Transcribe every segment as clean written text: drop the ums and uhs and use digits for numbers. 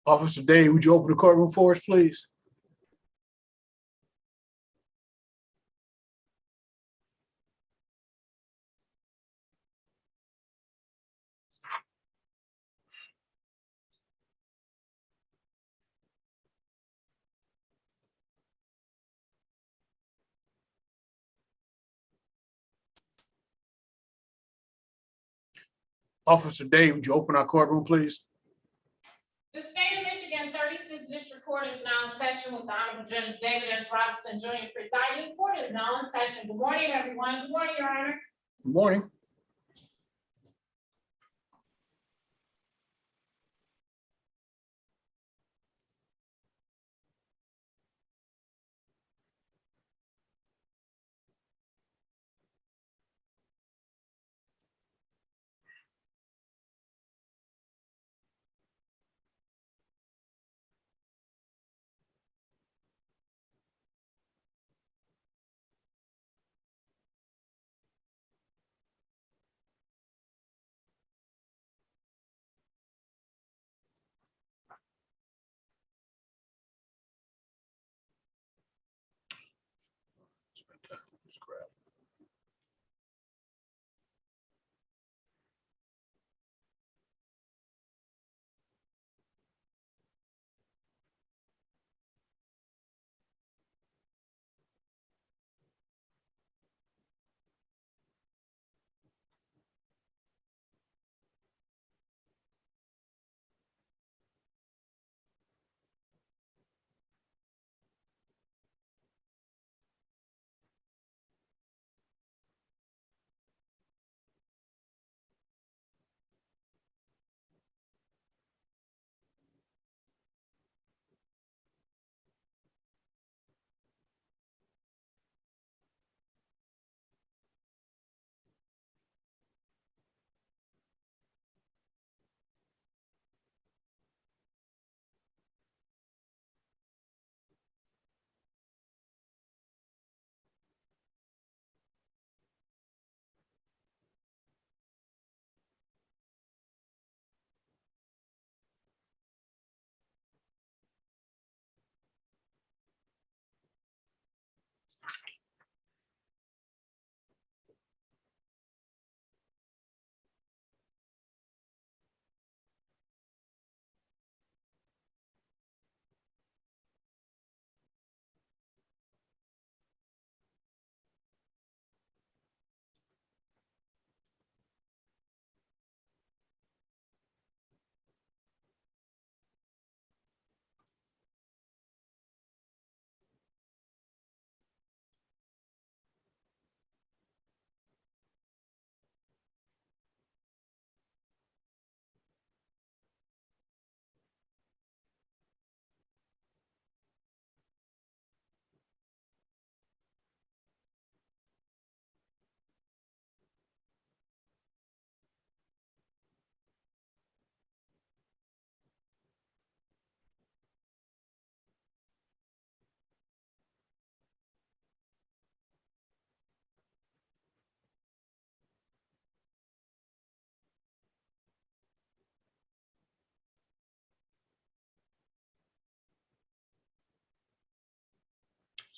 Officer Dave, would you open the courtroom for us, please? Officer Dave, would you open our courtroom, please? The state of Michigan 36th District Court is now in session with the Honorable Judge David S. Robinson Jr. presiding. Court is now in session. Good morning, everyone. Good morning, Your Honor. Good morning.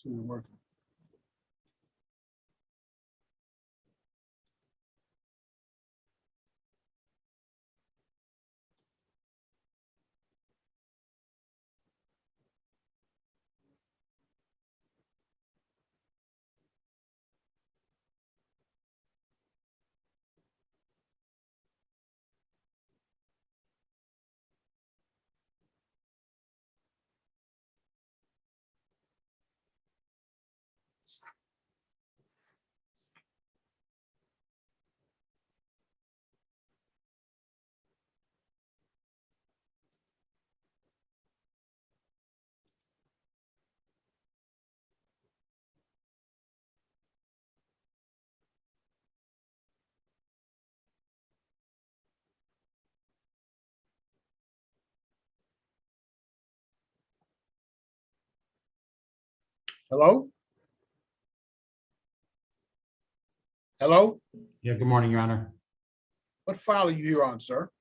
See you working. Hello? Hello? Yeah, good morning, Your Honor. What file are you here on, sir?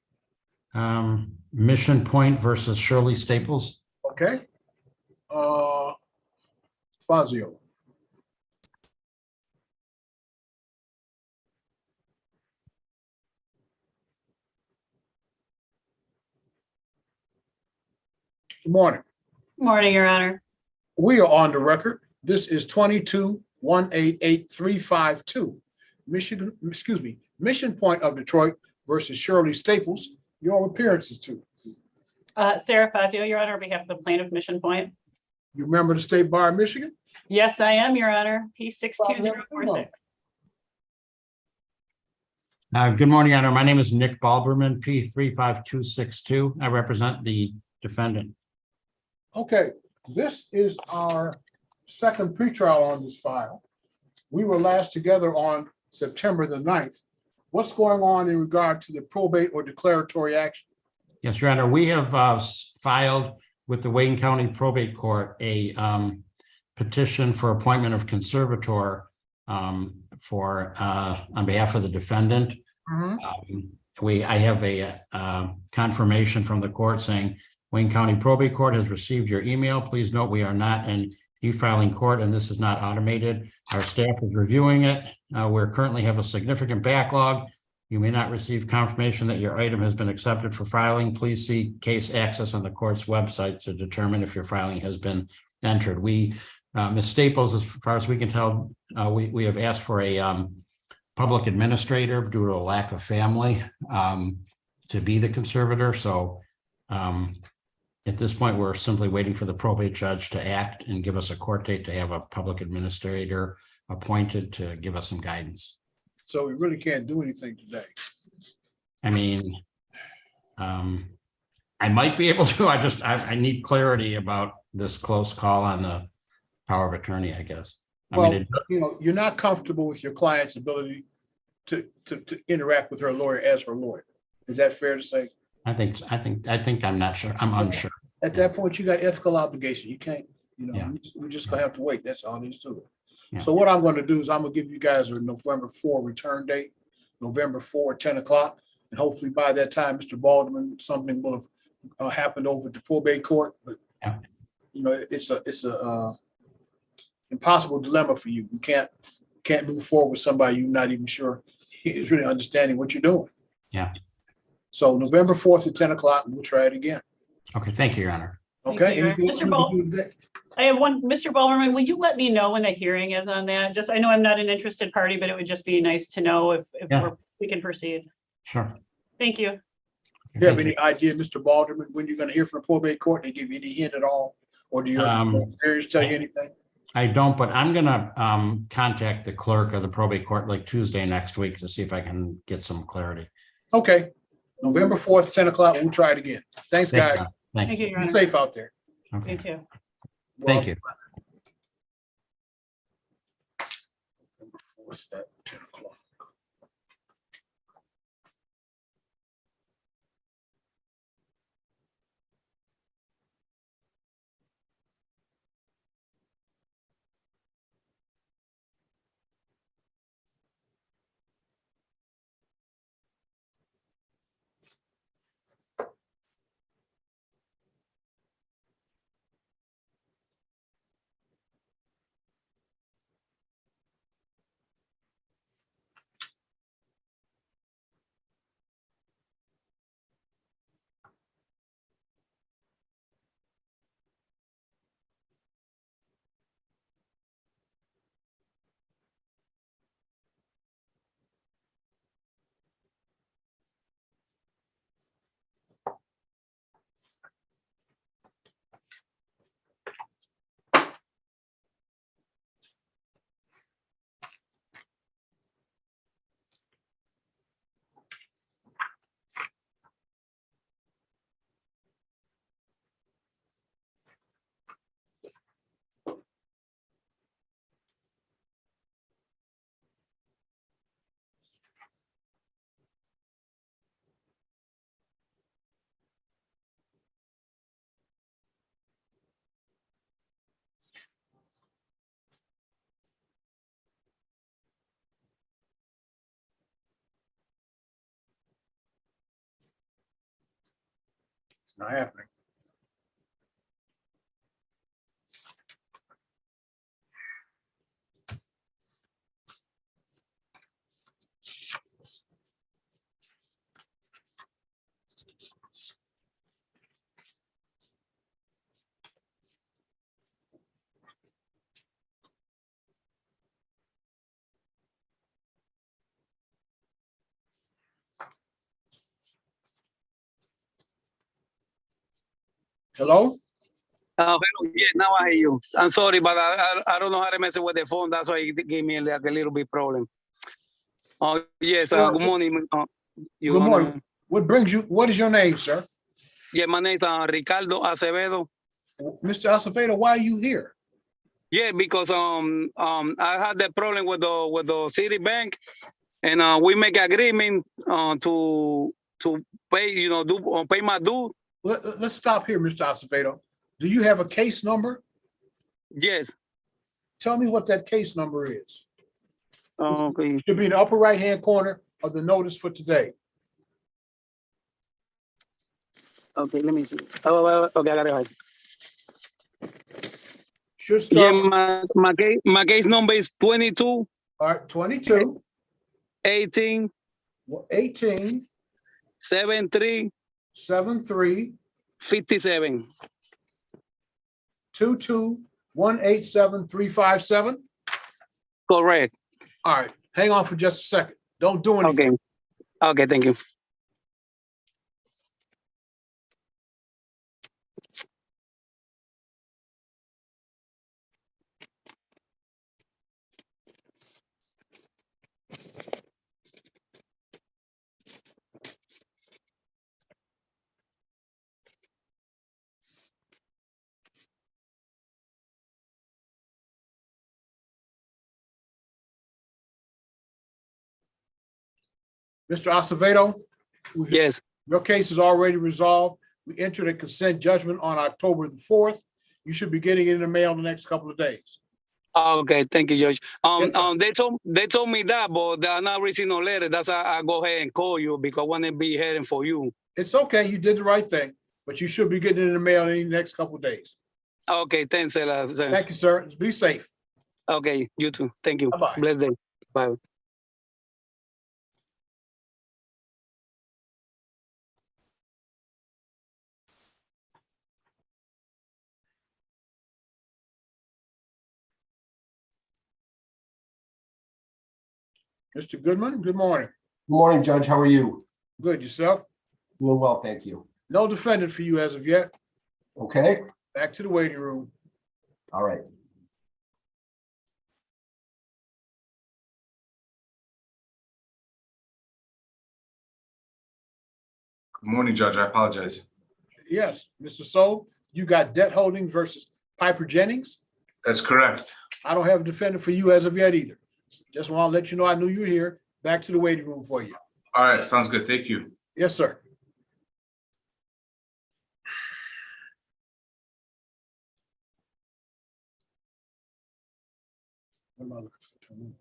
Mission Point versus Shirley Staples. Okay. Fazio. Good morning. Morning, Your Honor. We are on the record. This is 22-188-352. Mission Point of Detroit versus Shirley Staples. Your appearances too. Sarah Fazio, Your Honor, on behalf of the plaintiff, Mission Point. You remember the State Bar of Michigan? Yes, I am, Your Honor. P62046. Good morning, Your Honor. My name is Nick Balberman, P35262. I represent the defendant. Okay, this is our second pretrial on this file. We were last together on September the 9th. What's going on in regard to the probate or declaratory action? Yes, Your Honor, we have filed with the Wayne County Probate Court a petition for appointment of conservator for on behalf of the defendant. I have a confirmation from the court saying Wayne County Probate Court has received your email. Please note we are not an e-filing court and this is not automated. Our staff is reviewing it. We currently have a significant backlog. You may not receive confirmation that your item has been accepted for filing. Please see case access on the court's website to determine if your filing has been entered. Ms. Staples, as far as we can tell, we have asked for a public administrator due to a lack of family to be the conservator. So at this point, we're simply waiting for the probate judge to act and give us a court date to have a public administrator appointed to give us some guidance. So we really can't do anything today. I mean, I might be able to. I need clarity about this close call on the power of attorney, I guess. Well, you're not comfortable with your client's ability to interact with her lawyer as her lawyer. Is that fair to say? I think I'm not sure. I'm unsure. At that point, you got ethical obligation. You can't, Yeah. we're just gonna have to wait. That's all there is to it. Yeah. So what I'm gonna do is I'm gonna give you guys a November 4 return date, November 4, 10 o'clock. And hopefully by that time, Mr. Balderman, something will have happened over at the probate court. But Yeah. It's a impossible dilemma for you. You can't move forward with somebody you're not even sure is really understanding what you're doing. Yeah. So November 4th at 10 o'clock, we'll try it again. Okay, thank you, Your Honor. Thank Okay. you, Your Anything Honor. else you want to do today? I have one, Mr. Balmerman, will you let me know when the hearing is on that? Just, I know I'm not an interested party, but it would just be nice to know if Yeah. we can proceed. Sure. Thank you. Do you have Thank any idea, Mr. Balderman, when you're gonna hear from the probate court? They give you any hint at all? Or do your lawyers tell you anything? I don't, but I'm gonna contact the clerk of the probate court like Tuesday next week to see if I can get some clarity. Okay, November 4th, 10 o'clock, we'll try it again. Thanks, Thank guys. you. Thank Thank you. you, Your Be Honor. safe out there. Okay. You too. Thank you. November 4th at 10 o'clock. Not happening. Hello? Yeah, now I hear you. I'm sorry, but I don't know how to mess with the phone. That's why it gave me like a little bit problem. Oh, yes, Sir, good morning. You Good wanna- morning. What is your name, sir? Yeah, my name is Ricardo Acevedo. Mr. Acevedo, why are you here? Yeah, because I had that problem with the city bank, and we make agreement to pay, pay my due. Let's stop here, Mr. Acevedo. Do you have a case number? Yes. Tell me what that case number is. Okay. Should be in the upper right-hand corner of the notice for today. Okay, let me see. Oh, okay, I got it right. Should Yeah, start, my case number is 22 all right, 22, 18 18, 73 73, 57. 22, 187, 357. Correct. All right, hang on for just a second. Don't do anything. Okay. Okay, thank you. Mr. Acevedo, Yes. your case is already resolved. We entered a consent judgment on October the 4th. You should be getting it in the mail in the next couple of days. Okay, thank you, Judge. Yes, sir. They told me that, but they are not receiving no letter. That's why I go ahead and call you because I want to be heading for you. It's okay, you did the right thing, but you should be getting it in the mail in the next couple of days. Okay, thanks, sir. Thank you, sir. Be safe. Okay, you too. Thank you. Bye-bye. Blessed day. Bye. Mr. Goodman, good morning. Good morning, Judge. How are you? Good, yourself? Doing well, thank you. No defendant for you as of yet. Okay, Back to the waiting room. all right. Good morning, Judge. I apologize. Yes, Mr. Soul, you got debt holdings versus Piper Jennings. That's correct. I don't have a defendant for you as of yet either. Just want to let you know I knew you were here. Back to the waiting room for you. All right, sounds good. Thank you. Yes, sir. What am I looking for?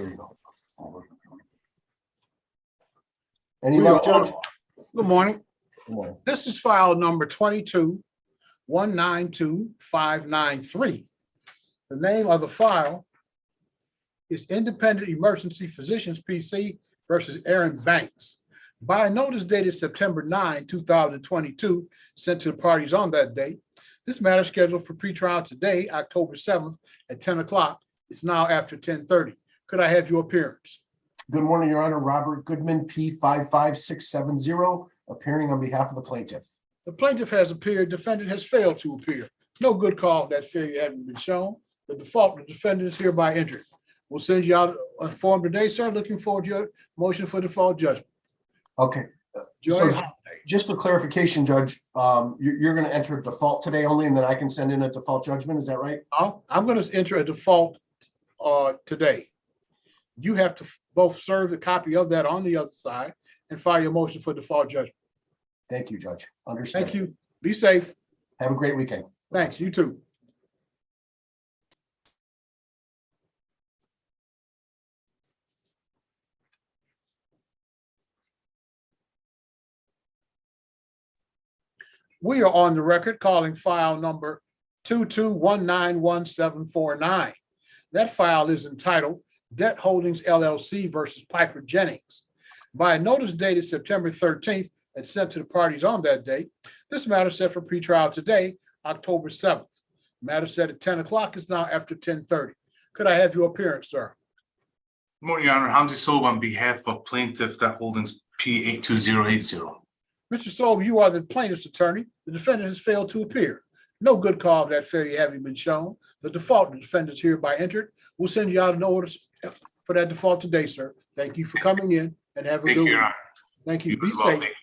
There you go. Any luck, Judge? Good morning. Good morning. This is file number 22-192593. The name of the file is Independent Emergency Physicians PC versus Aaron Banks. By a notice dated September 9, 2022, sent to the parties on that date, this matter is scheduled for pretrial today, October 7th at 10 o'clock. It's now after 10:30. Could I have your appearance? Good morning, Your Honor. Robert Goodman, P 55670, appearing on behalf of the plaintiff. The plaintiff has appeared, defendant has failed to appear. No good call of that failure having been shown. The default, the defendant is hereby injured. We'll send you out a form today, sir. Looking forward to your motion for default judgment. Okay, Enjoy so your holiday. just for clarification, Judge, you're going to enter a default today only, and then I can send in a default judgment. Is that right? I'm going to enter a default today. You have to both serve the copy of that on the other side and file your motion for default judgment. Thank you, Judge. Understood. Thank you. Be safe. Have a great weekend. Thanks. You too. We are on the record calling file number 22191749. That file is entitled Debt Holdings LLC versus Piper Jennings. By a notice dated September 13th and sent to the parties on that date, this matter is set for pretrial today, October 7th. Matter set at 10 o'clock is now after 10:30. Could I have your appearance, sir? Good morning, Your Honor. Hamzi Sob on behalf of Plaintiff Debt Holdings P 82080. Mr. Sobel, you are the plaintiff's attorney. The defendant has failed to appear. No good call of that failure having been shown. The default, the defendant is hereby entered. We'll send you out an order for that default today, sir. Thank you for coming in and have a Thank good you, Your week. Honor. Thank you. You Be as well. safe. Thank you.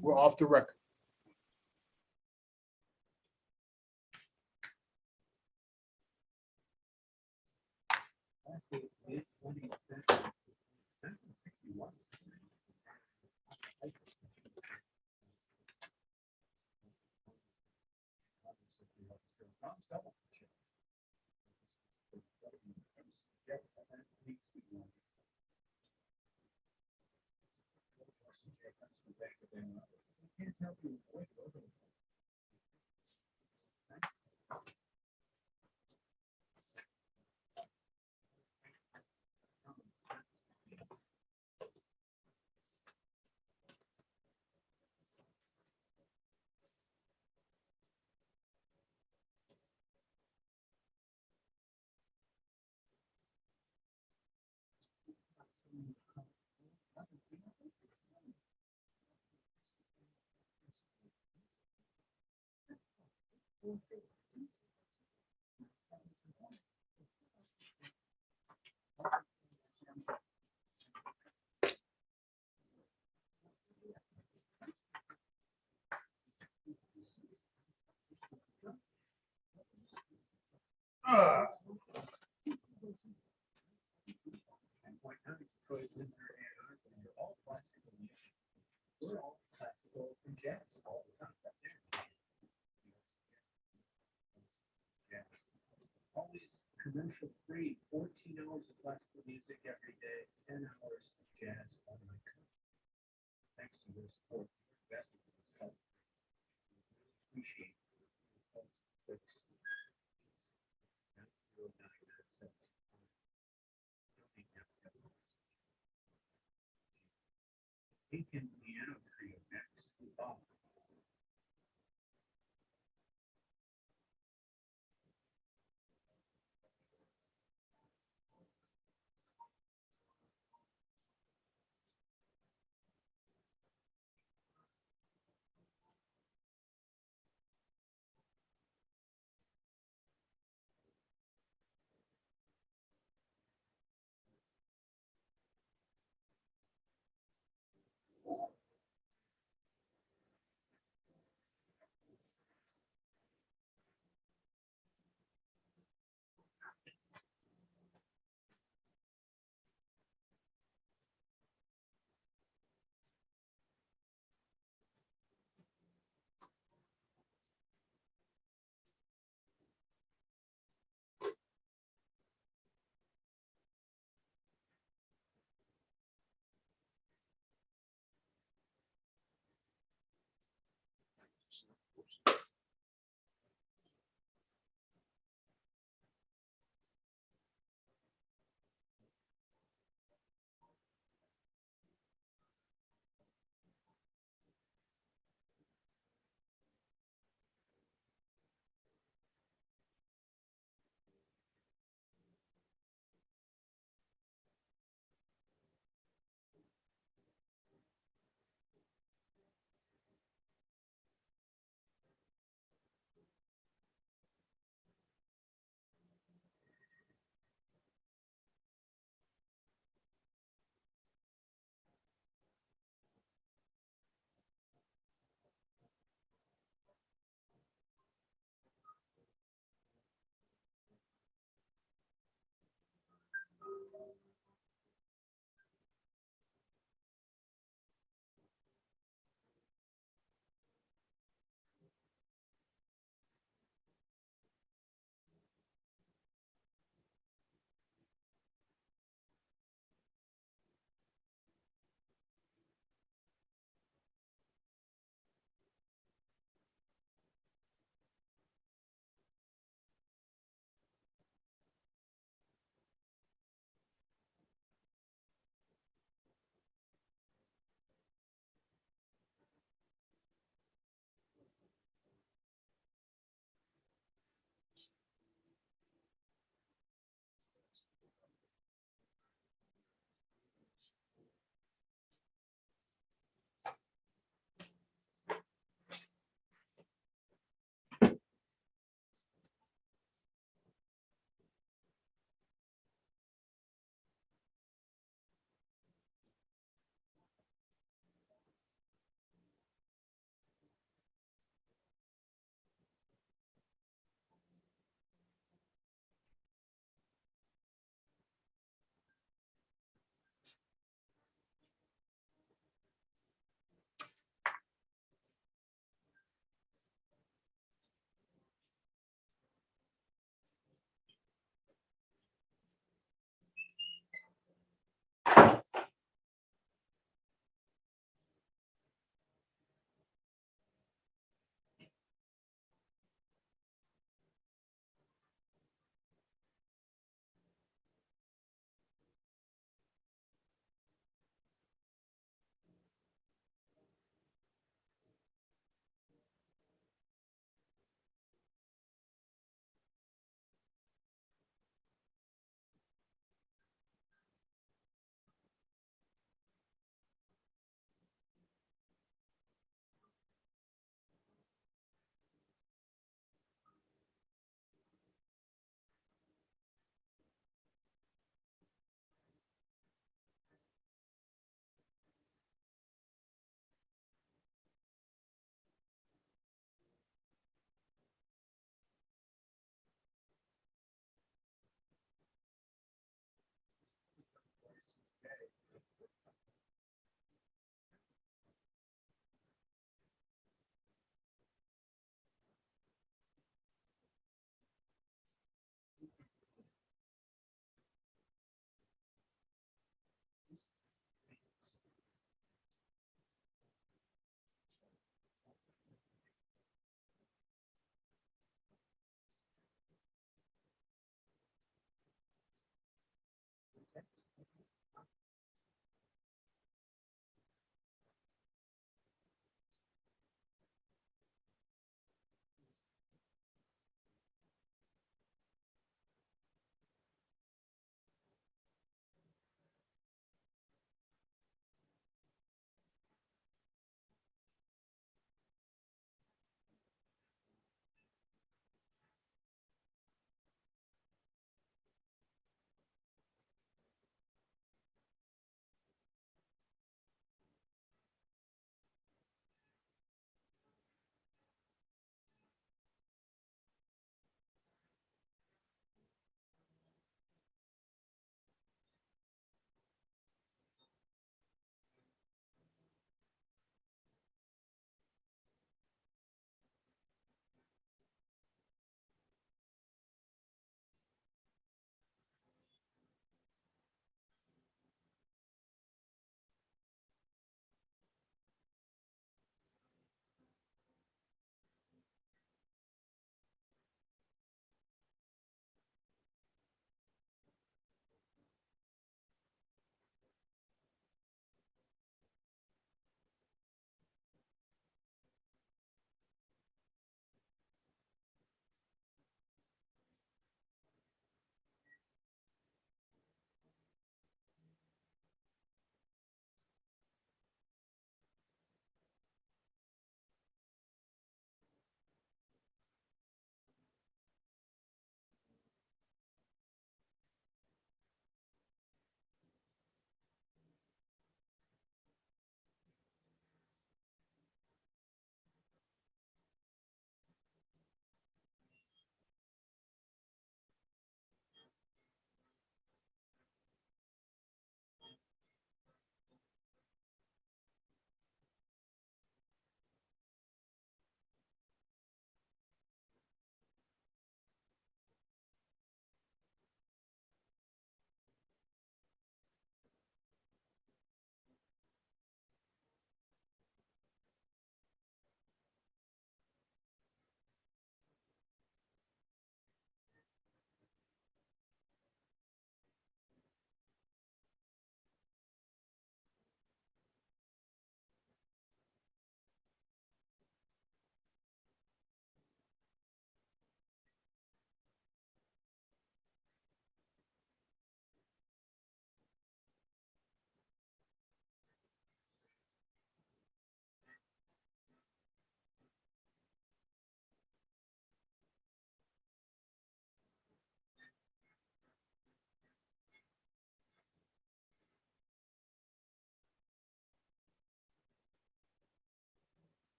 We're off the record. Always commercial free, 14 hours of classical music every day, 10 hours of jazz on my country. Thanks to your support, investing in this country. Appreciate it. Lincoln Piano Trio next. Bob.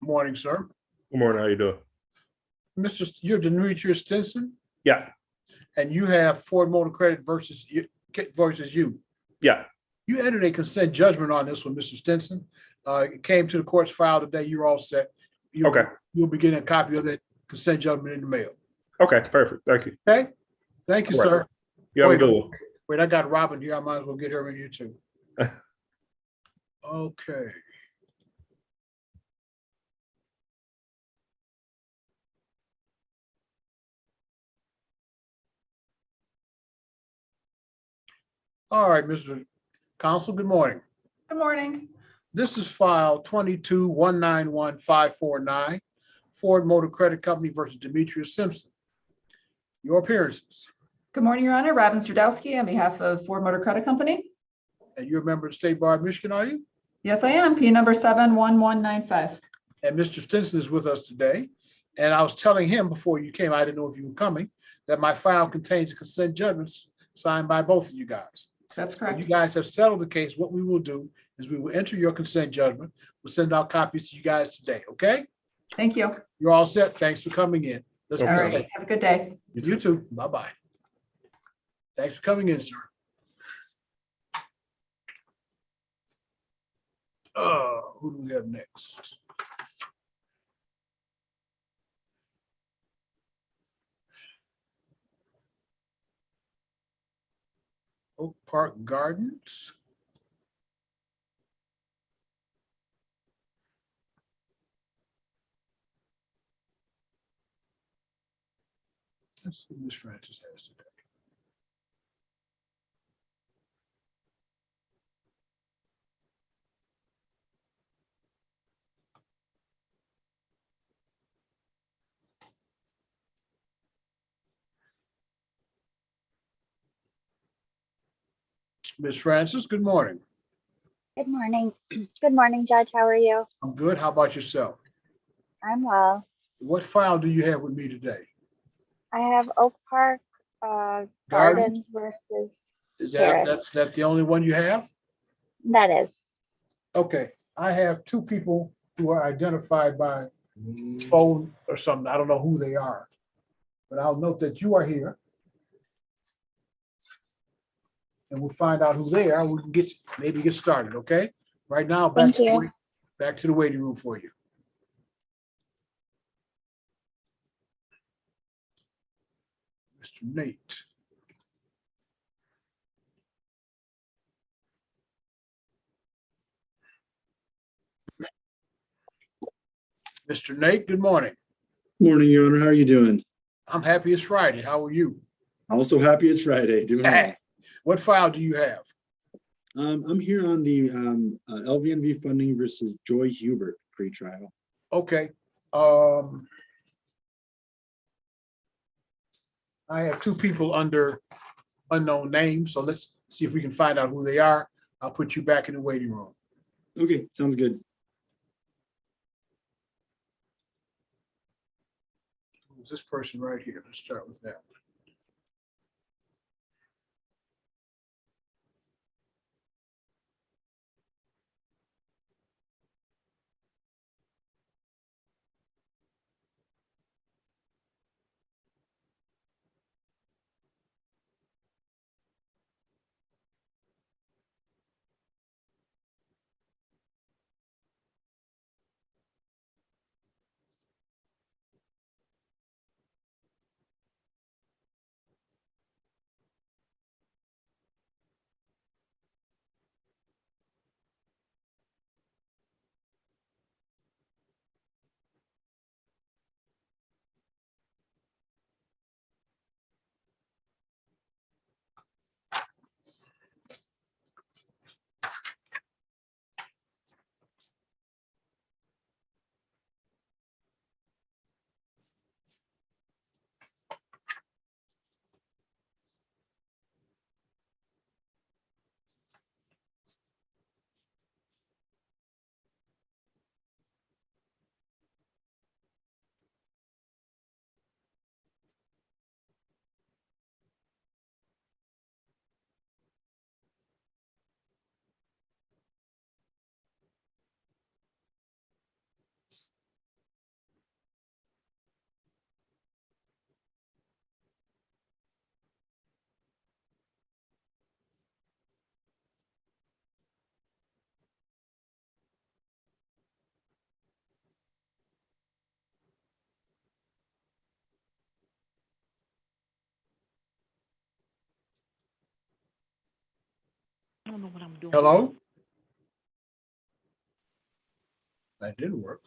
Morning, sir. Good morning. How you doing? You're Demetrius Stinson, Yeah, and you have Ford Motor Credit versus you. yeah. You entered a consent judgment on this one, Mr. Stinson. It came to the court's file today. You're all set. Okay. You'll be getting a copy of that consent judgment in the mail. Okay, perfect. Thank you. Okay? Thank you, All right. sir. You have a Wait. good one. Wait, I got Robin here. I might as well get her in here too. Okay. All right, Mr. Counsel, good morning. Good morning. This is file 22-191-549, Ford Motor Credit Company versus Demetrius Simpson. Your appearances, Good morning, Your Honor. Robin Stradowski on behalf of Ford Motor Credit Company. and you're a member of the State Bar of Michigan, are you? Yes, I am. P number 71195. And Mr. Stinson is with us today. And I was telling him before you came, I didn't know if you were coming, that my file contains a consent judgments signed by both of you guys. That's When correct. you guys have settled the case, what we will do is we will enter your consent judgment. We'll send out copies to you guys today, okay? Thank you. You're all set. Thanks for coming in. Let's All be right. safe. Have a good day. You too. Bye-bye. Thanks for coming in, sir. Who do we have next? Oak Park Gardens. Let's see what Ms. Francis has today. Ms. Francis, good morning. Good morning. Good morning, Judge. How are you? I'm good. How about yourself? I'm well. What file do you have with me today? I have Oak Park Gardens versus Is Terrace. that's the only one you have? That is. Okay, I have two people who are identified by phone or something. I don't know who they are. But I'll note that you are here. And we'll find out who they are. We can maybe get started, okay? Right now, back Thank you. to the waiting room for you. Mr. Nate. Mr. Nate, good morning. Morning, Your Honor. How are you doing? I'm happy it's Friday. How are you? Also happy it's Friday. Doing well. What file do you have? I'm here on the LVNV funding versus Joy Hubert pretrial. Okay. I have two people under unknown names, so let's see if we can find out who they are. I'll put you back in the waiting room. Okay, sounds good. Who's this person right here? Let's start with that. Hello? That didn't work.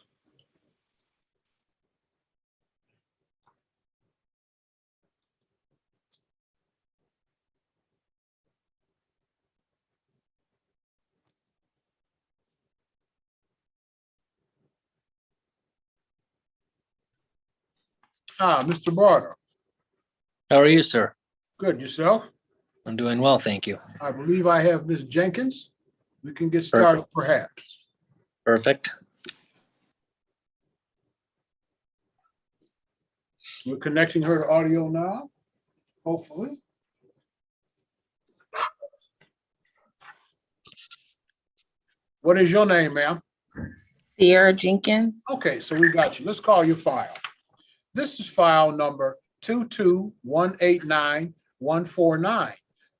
Mr. Barter. How are you, sir? Good, yourself? I'm doing well, thank you. I believe I have Ms. Jenkins. We can get started perhaps. Perfect. We're connecting her to audio now, hopefully. What is your name, ma'am? Sierra Jenkins. Okay, so we got you. Let's call your file. This is file number 22189-149.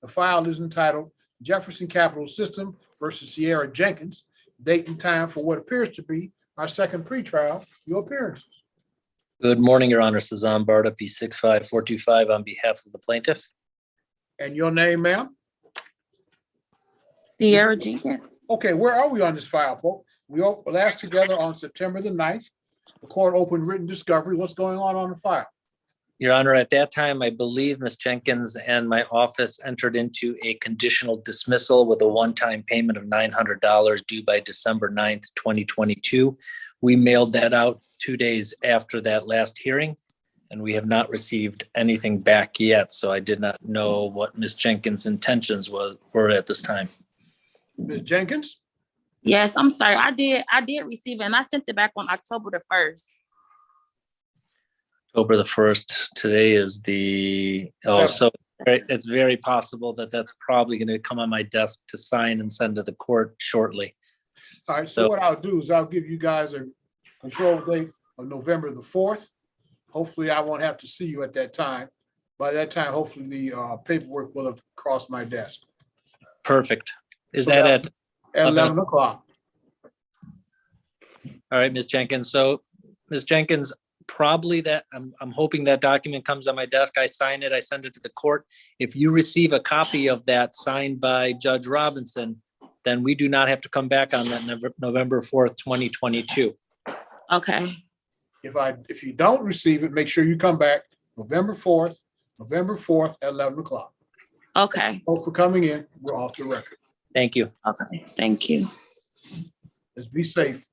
The file is entitled Jefferson Capital System versus Sierra Jenkins, date and time for what appears to be our second pretrial, your appearances. Good morning, Your Honor. Sazan Barta, P65425 on behalf of the plaintiff. And your name, ma'am? Sierra Jenkins. Okay, where are we on this file, folks? We all last together on September the 9th. The court opened written discovery. What's going on the file? Your Honor, at that time, I believe Ms. Jenkins and my office entered into a conditional dismissal with a one-time payment of $900 due by December 9th, 2022. We mailed that out 2 days after that last hearing, and we have not received anything back yet. So I did not know what Ms. Jenkins' intentions were at this time. Ms. Jenkins? Yes, I'm sorry. I did receive it, and I sent it back on October the 1st. October the 1st. Today is so it's very possible that that's probably going to come on my desk to sign and send to the court shortly. All right, so what I'll do is I'll give you guys a control date of November the 4th. Hopefully I won't have to see you at that time. By that time, hopefully the paperwork will have crossed my desk. Perfect. Is So that at 11 o'clock? All right, Ms. Jenkins. So Ms. Jenkins, probably that I'm hoping that document comes on my desk. I sign it, I send it to the court. If you receive a copy of that signed by Judge Robinson, then we do not have to come back on that November 4th, 2022. Okay. If you don't receive it, make sure you come back November 4th at 11 o'clock. Okay. Both for coming in. We're off the record. Thank you. Okay. Thank you. Let's be safe.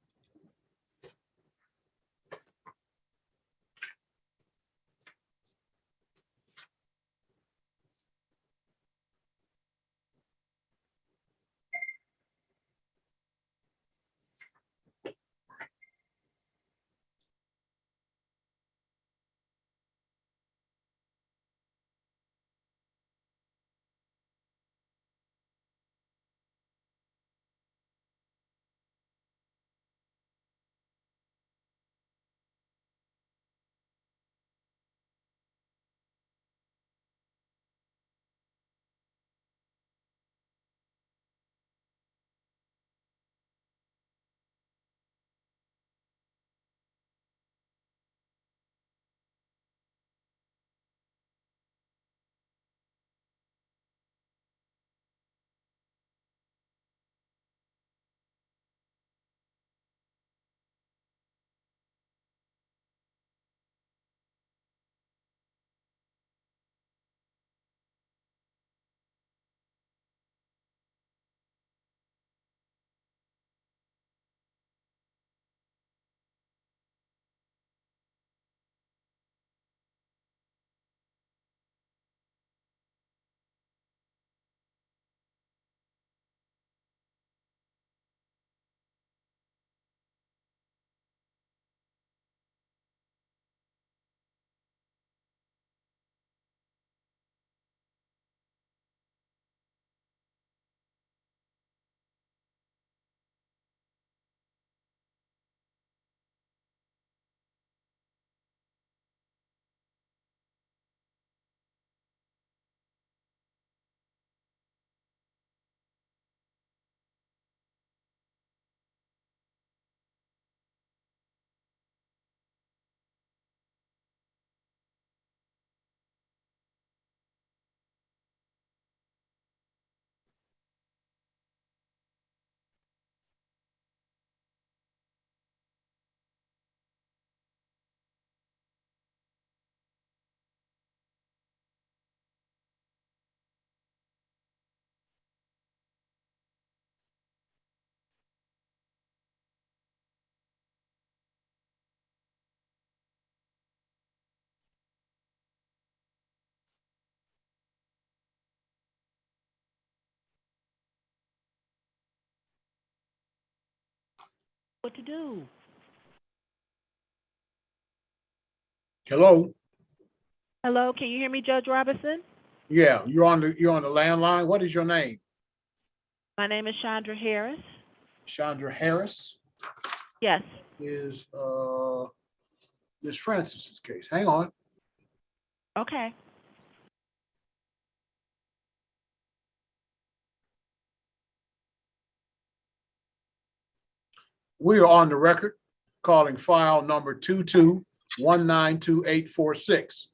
What to do? Hello? Hello, can you hear me, Judge Robinson? Yeah, you're on the landline. What is your name? My name is Chandra Harris. Chandra Harris Yes. is Miss Francis's case. Hang on. Okay. We are on the record calling file number 22192846,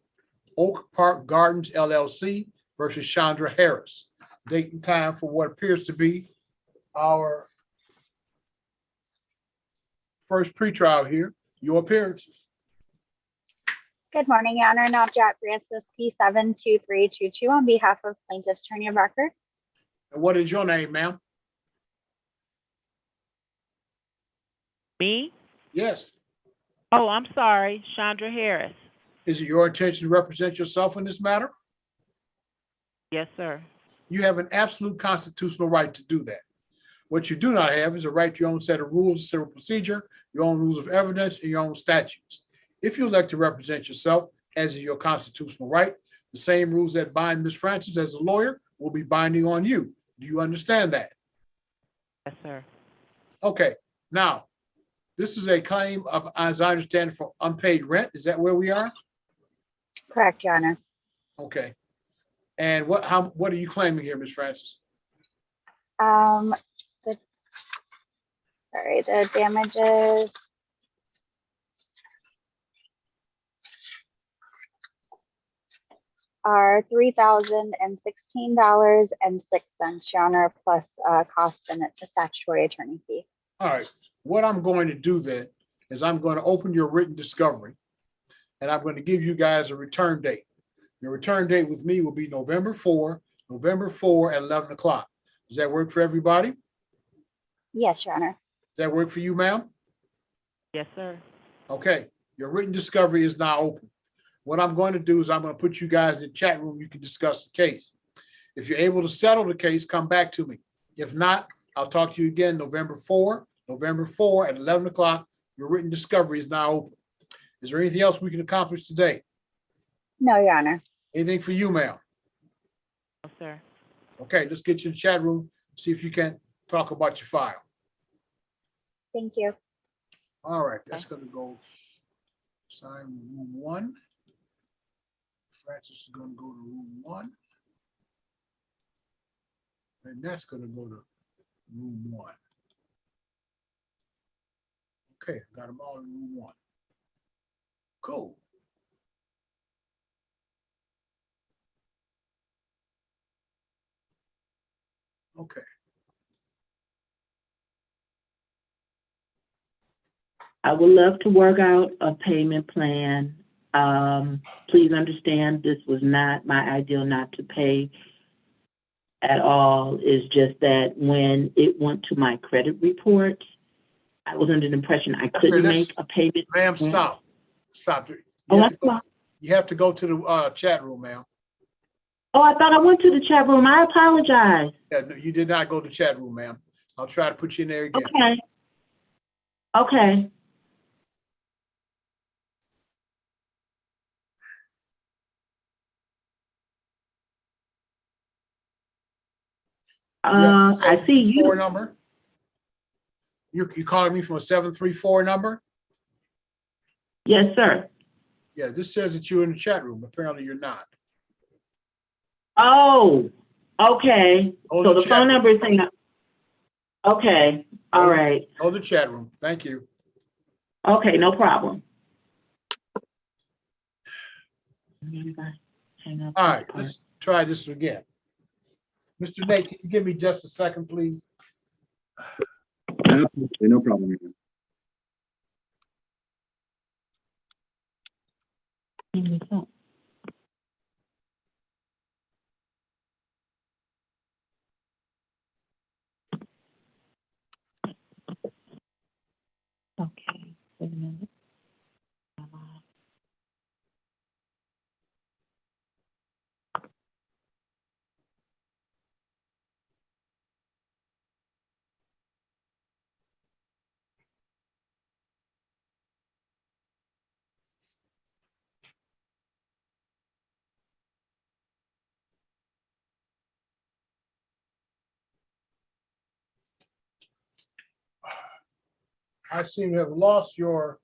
Oak Park Gardens LLC versus Chandra Harris. Date and time for what appears to be our first pretrial here. Your appearances. Good morning, Your Honor. Navjot Francis, P72322 on behalf of plaintiff's attorney of record. And what is your name, ma'am? Me? Yes. Oh, I'm sorry, Chandra Harris. Is it your intention to represent yourself in this matter? Yes, sir. You have an absolute constitutional right to do that. What you do not have is a right to your own set of rules of civil procedure, your own rules of evidence, and your own statutes. If you elect to represent yourself, as is your constitutional right, the same rules that bind Ms. Francis as a lawyer will be binding on you. Do you understand that? Yes, sir. Okay, now, this is a claim of, as I understand it, for unpaid rent. Is that where we are? Correct, Your Honor. Okay. And what are you claiming here, Ms. Francis? The damages are $3,016.06, Your Honor, plus costs and a statutory attorney fee. All right, what I'm going to do then is I'm going to open your written discovery and I'm going to give you guys a return date. Your return date with me will be November 4 at 11 o'clock. Does that work for everybody? Does Yes, Your Honor. that work for you, ma'am? Yes, sir. Okay, your written discovery is now open. What I'm going to do is I'm going to put you guys in the chat room. You can discuss the case. If you're able to settle the case, come back to me. If not, I'll talk to you again November 4 at 11 o'clock. Your written discovery is now open. Is there anything else we can accomplish today? No, Your Honor. Anything for you, ma'am? No, sir. Okay, let's get you in the chat room, see if you can talk about your file. Thank you. All right, that's gonna go sign room 1. Francis is gonna go to room 1. And that's gonna go to room 1. Okay, got them all in room 1. Cool. Okay. I would love to work out a payment plan. Please understand this was not my ideal not to pay at all. It's just that when it went to my credit report, I was under the impression I couldn't make a payment. Ma'am, stop. Stop. You have to go to the chat room, ma'am. Oh, I thought I went to the chat room. I apologize. Yeah, no, you did not go to the chat room, ma'am. I'll try to put you in there again. Okay. Okay. I see you. Number? You calling me from a 734 number? Yes, sir. Yeah, this says that you're in the chat room. Apparently you're not. Oh, okay. So the phone number is saying, okay, all right. Go to the chat room. Thank you. Okay, no problem. All right, let's try this again. Mr. Nate, can you give me just a second, please? Absolutely, no problem. Okay, wait a minute. I seem to have lost your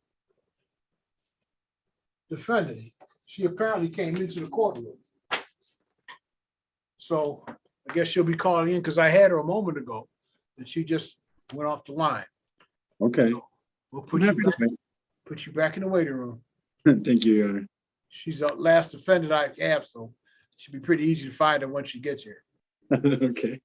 defendant. She apparently came into the courtroom. So I guess she'll be calling in because I had her a moment ago and she just went off the line. Okay. We'll I'm put you happy to back, put you back in the waiting room. wait. Thank you, Your Honor. She's the last defendant I have, so it should be pretty easy to find her when she gets here. Okay.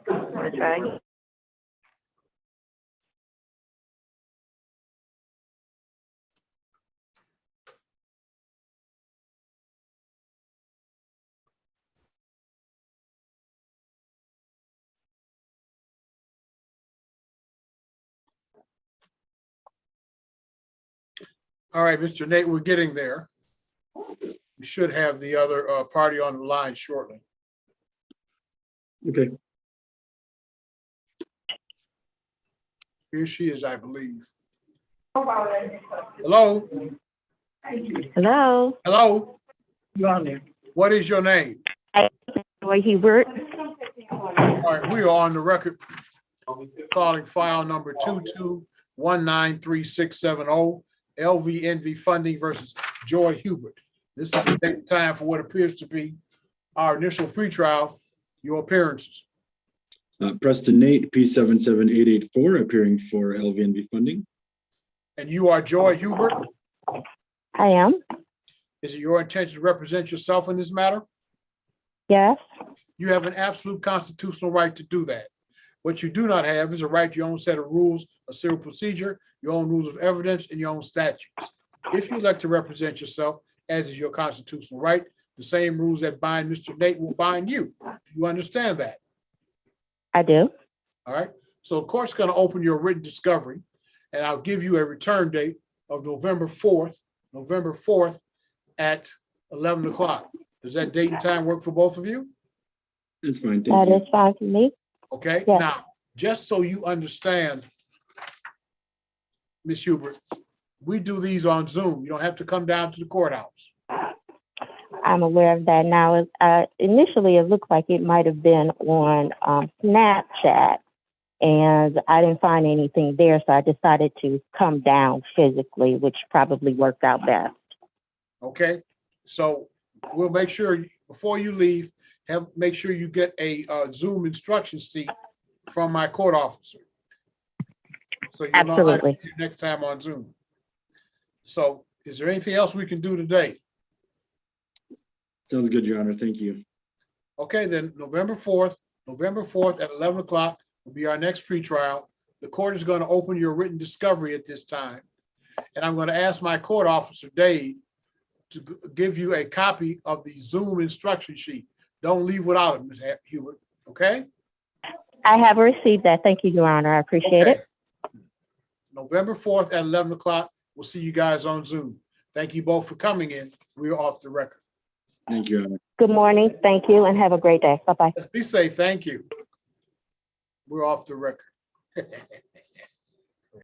Want to try again? All right, Mr. Nate, we're getting there. We should have the other party on the line shortly. Okay. Here she is, I believe. Hello? Hello. Hello? You on there? What is your name? Joy Hubert. All right, we are on the record calling file number 22193670, LVNV funding versus Joy Hubert. This is the date and time for what appears to be our initial pretrial, your appearances. Preston Nate, P77884, appearing for LVNV funding. And you are Joy Hubert. I am. Is it your intention to represent yourself in this matter? Yes. You have an absolute constitutional right to do that. What you do not have is a right to your own set of rules of civil procedure, your own rules of evidence, and your own statutes. If you elect to represent yourself, as is your constitutional right, the same rules that bind Mr. Nate will bind you. You understand that? I do. All right. So the court's going to open your written discovery, and I'll give you a return date of November 4th at 11 o'clock. Does that date and time work for both of you? That's fine. That is fine for me. Okay. Yes. Now, just so you understand, Ms. Hubert, we do these on Zoom. You don't have to come down to the courthouse. I'm aware of that now. Initially, it looked like it might have been on Snapchat, and I didn't find anything there, so I decided to come down physically, which probably worked out best. Okay. So we'll make sure before you leave, make sure you get a Zoom instruction sheet from my court officer. So you know how to Absolutely. do it next time on Zoom. So is there anything else we can do today? Sounds good, Your Honor. Thank you. Okay, then November 4th at 11 o'clock will be our next pretrial. The court is going to open your written discovery at this time. And I'm going to ask my court officer, Dave, to give you a copy of the Zoom instruction sheet. Don't leave without it, Ms. Hubert, okay? I have received that. Thank you, Your Honor. I appreciate it. November 4th at 11 o'clock. We'll see you guys on Zoom. Thank you both for coming in. We're off the record. Thank you, Your Honor. Good morning. Thank you, and have a great day. Bye-bye. Be safe. Thank you. We're off the record.